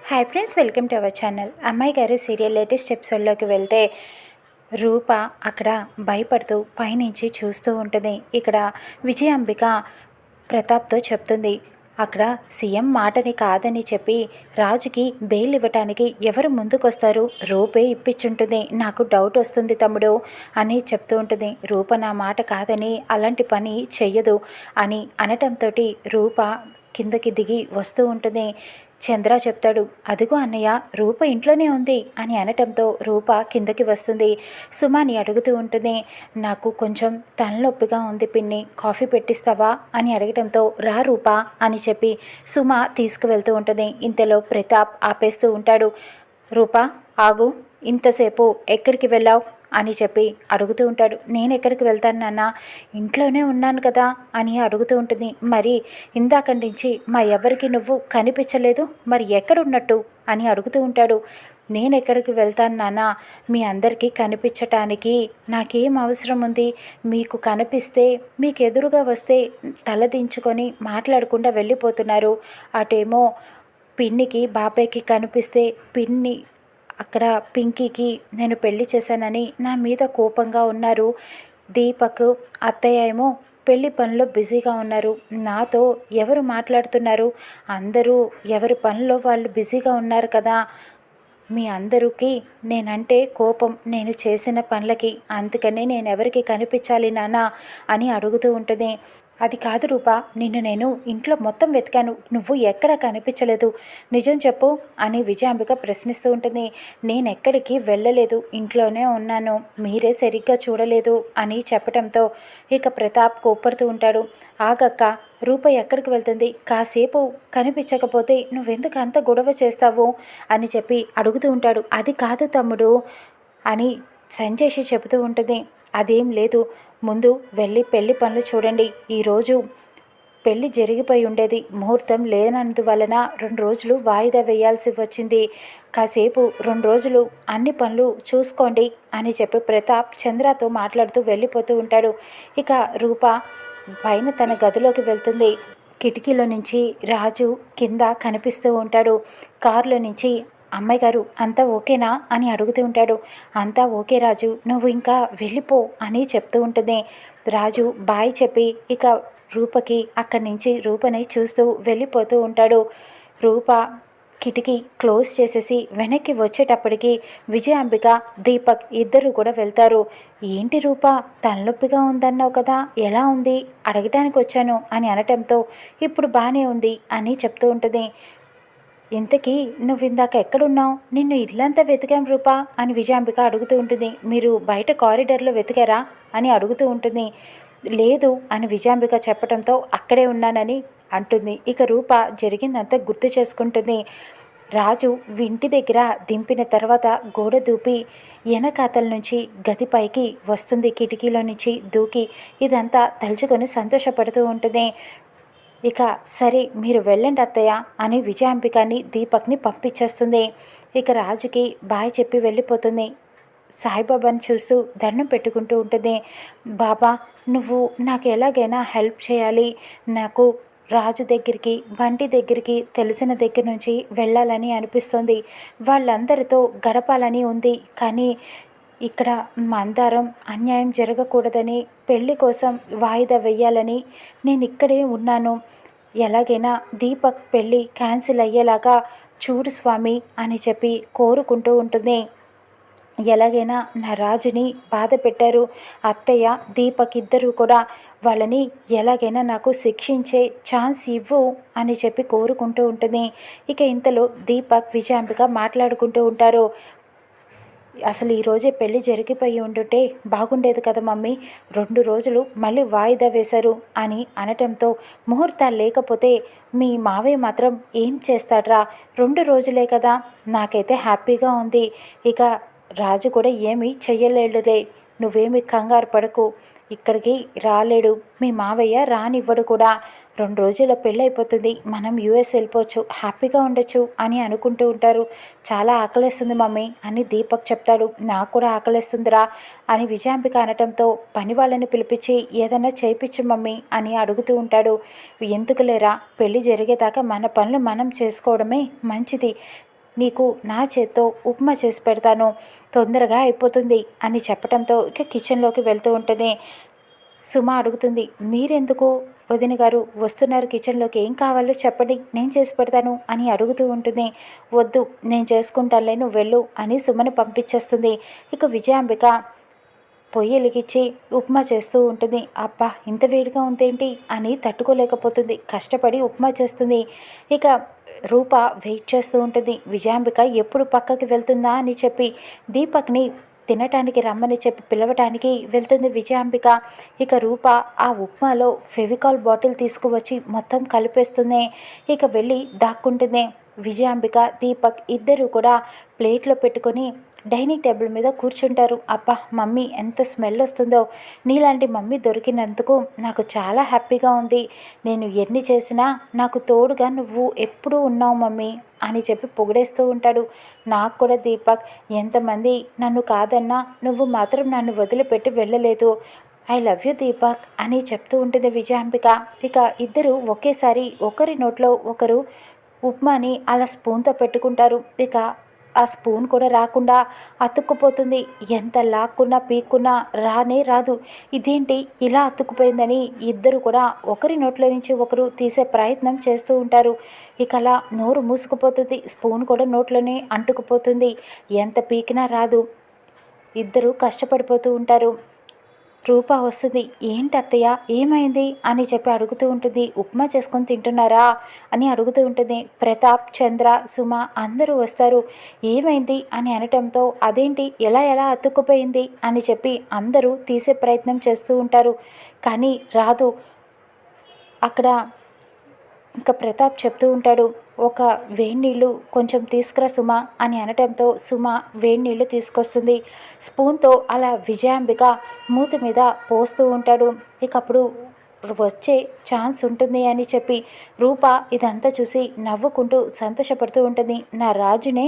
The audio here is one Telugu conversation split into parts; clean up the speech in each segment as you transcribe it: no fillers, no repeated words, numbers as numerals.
Hi friends, welcome to our channel. అమ్మాయి గారు సీరియల్ లేటెస్ట్ ఎపిసోడ్లోకి వెళ్తే రూప అక్కడ భయపడుతూ పైనుంచి చూస్తూ ఉంటుంది. ఇక్కడ విజయాంబిక ప్రతాప్తో చెప్తుంది, అక్కడ సీఎం మాటని కాదని చెప్పి రాజుకి బెయిల్ ఇవ్వటానికి ఎవరు ముందుకొస్తారు? రూపే ఇప్పించుంటుంది. నాకు డౌట్ వస్తుంది తమ్ముడు అని చెప్తూ ఉంటుంది. రూప నా మాట కాదని అలాంటి పని చెయ్యదు అని అనటంతో రూప కిందకి దిగి వస్తూ ఉంటుంది. చంద్ర చెప్తాడు, అదిగో అన్నయ్య రూప ఇంట్లోనే ఉంది అని అనటంతో రూప కిందకి వస్తుంది. సుమాని అడుగుతూ ఉంటుంది, నాకు కొంచెం తలనొప్పిగా ఉంది పిన్ని, కాఫీ పెట్టిస్తావా అని అడగటంతో రా రూప అని చెప్పి సుమ తీసుకువెళ్తూ ఉంటుంది. ఇంతలో ప్రతాప్ ఆపేస్తూ ఉంటాడు. రూప ఆగు, ఇంతసేపు ఎక్కడికి వెళ్ళావు అని చెప్పి అడుగుతూ ఉంటాడు. నేను ఎక్కడికి వెళ్తాను నాన్న, ఇంట్లోనే ఉన్నాను కదా అని అడుగుతూ ఉంటుంది. మరి ఇందాక నుంచి మా ఎవరికి నువ్వు కనిపించలేదు, మరి ఎక్కడున్నట్టు అని అడుగుతూ ఉంటాడు. నేను ఎక్కడికి వెళ్తాను నాన్న, మీ అందరికీ కనిపించటానికి నాకేం అవసరం ఉంది? మీకు కనిపిస్తే మీకు ఎదురుగా వస్తే తలదించుకొని మాట్లాడకుండా వెళ్ళిపోతున్నారు. అటేమో పిన్నికి బాబాయ్కి కనిపిస్తే పిన్ని అక్కడ పింకీకి నేను పెళ్లి చేశానని నా మీద కోపంగా ఉన్నారు. దీపక్ అత్తయ్య ఏమో పెళ్లి పనిలో బిజీగా ఉన్నారు. నాతో ఎవరు మాట్లాడుతున్నారు? అందరూ ఎవరి పనిలో వాళ్ళు బిజీగా ఉన్నారు కదా. మీ అందరికీ నేనంటే కోపం, నేను చేసిన పనులకి, అందుకనే నేను ఎవరికి కనిపించాలి నాన్న అని అడుగుతూ ఉంటుంది. అది కాదు రూప, నిన్ను నేను ఇంట్లో మొత్తం వెతికాను, నువ్వు ఎక్కడ కనిపించలేదు, నిజం చెప్పు అని విజయాంబిక ప్రశ్నిస్తూ ఉంటుంది. నేను ఎక్కడికి వెళ్ళలేదు, ఇంట్లోనే ఉన్నాను, మీరే సరిగ్గా చూడలేదు అని చెప్పడంతో ఇక ప్రతాప్ కోప్పడుతూ ఉంటాడు. ఆగక్క, రూప ఎక్కడికి వెళ్తుంది? కాసేపు కనిపించకపోతే నువ్వెందుకు అంత గొడవ చేస్తావు అని చెప్పి అడుగుతూ ఉంటాడు. అది కాదు తమ్ముడు అని సంజయ్ చెబుతూ ఉంటుంది. అదేం లేదు, ముందు వెళ్ళి పెళ్లి పనులు చూడండి. ఈరోజు పెళ్లి జరిగిపోయి ఉండేది, ముహూర్తం లేనందువలన 2 రోజులు వాయిదా వేయాల్సి వచ్చింది. కాసేపు 2 రోజులు అన్ని పనులు చూసుకోండి అని చెప్పి ప్రతాప్ చంద్రతో మాట్లాడుతూ వెళ్ళిపోతూ ఉంటాడు. ఇక రూప పైన తన గదిలోకి వెళ్తుంది. కిటికీలో నుంచి రాజు కింద కనిపిస్తూ ఉంటాడు. కారులో నుంచి అమ్మాయి గారు అంతా ఓకేనా అని అడుగుతూ ఉంటాడు. అంతా ఓకే రాజు, నువ్వు ఇంకా వెళ్ళిపో అని చెప్తూ ఉంటుంది. రాజు బాయ్ చెప్పి ఇక రూపకి అక్కడి నుంచి రూపని చూస్తూ వెళ్ళిపోతూ ఉంటాడు. రూప కిటికీ క్లోజ్ చేసేసి వెనక్కి వచ్చేటప్పటికి విజయాంబిక దీపక్ ఇద్దరు కూడా వెళ్తారు. ఏంటి రూప, తలనొప్పిగా ఉందన్నావు కదా, ఎలా ఉంది అడగటానికి వచ్చాను అని అనటంతో ఇప్పుడు బాగానే ఉంది అని చెప్తూ ఉంటుంది. ఇంతకీ నువ్వు ఇందాక ఎక్కడున్నావు? నిన్ను ఇల్లంతా వెతికాం రూపా అని విజయాంబిక అడుగుతూ ఉంటుంది. మీరు బయట కారిడార్లో వెతికారా అని అడుగుతూ ఉంటుంది. లేదు అని విజయాంబిక చెప్పడంతో అక్కడే ఉన్నానని అంటుంది. ఇక రూప జరిగిందంతా గుర్తు చేసుకుంటుంది. రాజు ఇంటి దగ్గర దింపిన తర్వాత గోడ దూపి వెనకాతల నుంచి గదిపైకి వస్తుంది, కిటికీలో నుంచి దూకి. ఇదంతా తలుచుకొని సంతోషపడుతూ ఉంటుంది. ఇక సరే మీరు వెళ్ళండి అత్తయ్య అని విజయాంబికని దీపక్ని పంపించేస్తుంది. ఇక రాజుకి బాయ్ చెప్పి వెళ్ళిపోతుంది. సాయిబాబాని చూస్తూ దండం పెట్టుకుంటూ ఉంటుంది. బాబా, నువ్వు నాకు ఎలాగైనా హెల్ప్ చేయాలి, నాకు రాజు దగ్గరికి బంటి దగ్గరికి తెలిసిన దగ్గర నుంచి వెళ్ళాలని అనిపిస్తుంది, వాళ్ళందరితో గడపాలని ఉంది, కానీ ఇక్కడ మందారం అన్యాయం జరగకూడదని పెళ్లి కోసం వాయిదా వేయాలని నేను ఇక్కడే ఉన్నాను. ఎలాగైనా దీపక్ పెళ్ళి క్యాన్సిల్ అయ్యేలాగా చూడు స్వామి అని చెప్పి కోరుకుంటూ ఉంటుంది. ఎలాగైనా నా రాజుని బాధ పెట్టారు అత్తయ్య దీపక్ ఇద్దరు కూడా, వాళ్ళని ఎలాగైనా నాకు శిక్షించే ఛాన్స్ ఇవ్వు అని చెప్పి కోరుకుంటూ ఉంటుంది. ఇక ఇంతలో దీపక్ విజయాంబిక మాట్లాడుకుంటూ ఉంటారు. అసలు ఈరోజే పెళ్ళి జరిగిపోయి ఉండుంటే బాగుండేది కదా మమ్మీ, 2 రోజులు మళ్ళీ వాయిదా వేశారు అని అనటంతో ముహూర్తాలు లేకపోతే మీ మావయ్య మాత్రం ఏం చేస్తాడ్రా, 2 రోజులే కదా, నాకైతే హ్యాపీగా ఉంది. ఇక రాజు కూడా ఏమీ చెయ్యలేడులే, నువ్వేమి కంగారు పడకు, ఇక్కడికి రాలేడు, మీ మావయ్య రానివ్వడు కూడా, 2 రోజుల పెళ్ళి అయిపోతుంది, మనం యూఎస్ వెళ్ళిపోవచ్చు, హ్యాపీగా ఉండొచ్చు అని అనుకుంటూ ఉంటారు. చాలా ఆకలేస్తుంది మమ్మీ అని దీపక్ చెప్తాడు. నాకు కూడా ఆకలేస్తుందిరా అని విజయాంబిక అనటంతో పని వాళ్ళని పిలిపించి ఏదైనా చేయించు మమ్మీ అని అడుగుతూ ఉంటాడు. ఎందుకు లేరా, పెళ్ళి జరిగేదాకా మన పనులు మనం చేసుకోవడమే మంచిది, నీకు నా చేత్తో ఉప్మా చేసి పెడతాను, తొందరగా అయిపోతుంది అని చెప్పడంతో ఇక కిచెన్లోకి వెళ్తూ ఉంటుంది. సుమ అడుగుతుంది, మీరెందుకు వదిన గారు వస్తున్నారు కిచెన్లోకి, ఏం కావాలో చెప్పండి, నేను చేసి పెడతాను అని అడుగుతూ ఉంటుంది. వద్దు, నేను చేసుకుంటానులే, నువ్వు వెళ్ళు అని సుమని పంపించేస్తుంది. ఇక విజయాంబిక పొయ్యి వెలిగించి ఉప్మా చేస్తూ ఉంటుంది. అబ్బా, ఇంత వేడిగా ఉందేంటి అని తట్టుకోలేకపోతుంది. కష్టపడి ఉప్మా చేస్తుంది. ఇక రూప వెయిట్ చేస్తూ ఉంటుంది. విజయాంబిక ఎప్పుడు పక్కకి వెళ్తుందా అని చెప్పి దీపక్ని తినటానికి రమ్మని చెప్పి పిలవటానికి వెళ్తుంది విజయాంబిక. ఇక రూప ఆ ఉప్మాలో ఫెవికాల్ బాటిల్ తీసుకువచ్చి మొత్తం కలిపేస్తుంది. ఇక వెళ్ళి దాక్కుంటుంది. విజయాంబిక, దీపక్ ఇద్దరు కూడా ప్లేట్లో పెట్టుకొని డైనింగ్ టేబుల్ మీద కూర్చుంటారు. అబ్బా, మమ్మీ ఎంత స్మెల్ వస్తుందో, నీలాంటి మమ్మీ దొరికినందుకు నాకు చాలా హ్యాపీగా ఉంది. నేను ఎన్ని చేసినా నాకు తోడుగా నువ్వు ఎప్పుడూ ఉన్నావు మమ్మీ అని చెప్పి పొగిడేస్తూ ఉంటాడు. నాకు కూడా దీపక్, ఎంతమంది నన్ను కాదన్నా నువ్వు మాత్రం నన్ను వదిలిపెట్టి వెళ్ళలేదు. ఐ లవ్ యూ దీపక్ అని చెప్తూ ఉంటుంది విజయాంబిక. ఇక ఇద్దరు ఒకేసారి ఒకరి నోట్లో ఒకరు ఉప్మాని అలా స్పూన్తో పెట్టుకుంటారు. ఇక ఆ స్పూన్ కూడా రాకుండా అతుక్కుపోతుంది. ఎంత లాక్కున్నా పీక్కున్నా రానే రాదు. ఇదేంటి ఇలా అతుక్కుపోయిందని ఇద్దరు కూడా ఒకరి నోట్లో నుంచి ఒకరు తీసే ప్రయత్నం చేస్తూ ఉంటారు. ఇక అలా నోరు మూసుకుపోతుంది. స్పూన్ కూడా నోట్లోనే అంటుకుపోతుంది. ఎంత పీకినా రాదు. ఇద్దరు కష్టపడిపోతూ ఉంటారు. రూప వస్తుంది. ఏంటి అత్తయ్య, ఏమైంది అని చెప్పి అడుగుతూ ఉంటుంది. ఉప్మా చేసుకొని తింటున్నారా అని అడుగుతూ ఉంటుంది. ప్రతాప్, చంద్ర, సుమ అందరూ వస్తారు. ఏమైంది అని అనటంతో అదేంటి ఎలా ఎలా అతుక్కుపోయింది అని చెప్పి అందరూ తీసే ప్రయత్నం చేస్తూ ఉంటారు. కానీ రాదు. అక్కడ ఇంకా ప్రతాప్ చెప్తూ ఉంటాడు, ఒక వేడి నీళ్ళు కొంచెం తీసుకురా సుమ అని అనటంతో సుమ వేడి నీళ్ళు తీసుకొస్తుంది. స్పూన్తో అలా విజయాంబిక మూతి మీద పోస్తూ ఉంటాడు. ఇక అప్పుడు వచ్చే ఛాన్స్ ఉంటుంది అని చెప్పి రూప ఇదంతా చూసి నవ్వుకుంటూ సంతోషపడుతూ ఉంటుంది. నా రాజునే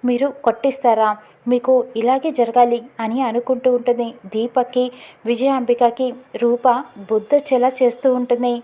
మీరు కొట్టిస్తారా, మీకు ఇలాగే జరగాలి అని అనుకుంటూ ఉంటుంది. దీపక్కి, విజయాంబికకి రూప బుద్ధొచ్చేలా చేస్తూ ఉంటుంది.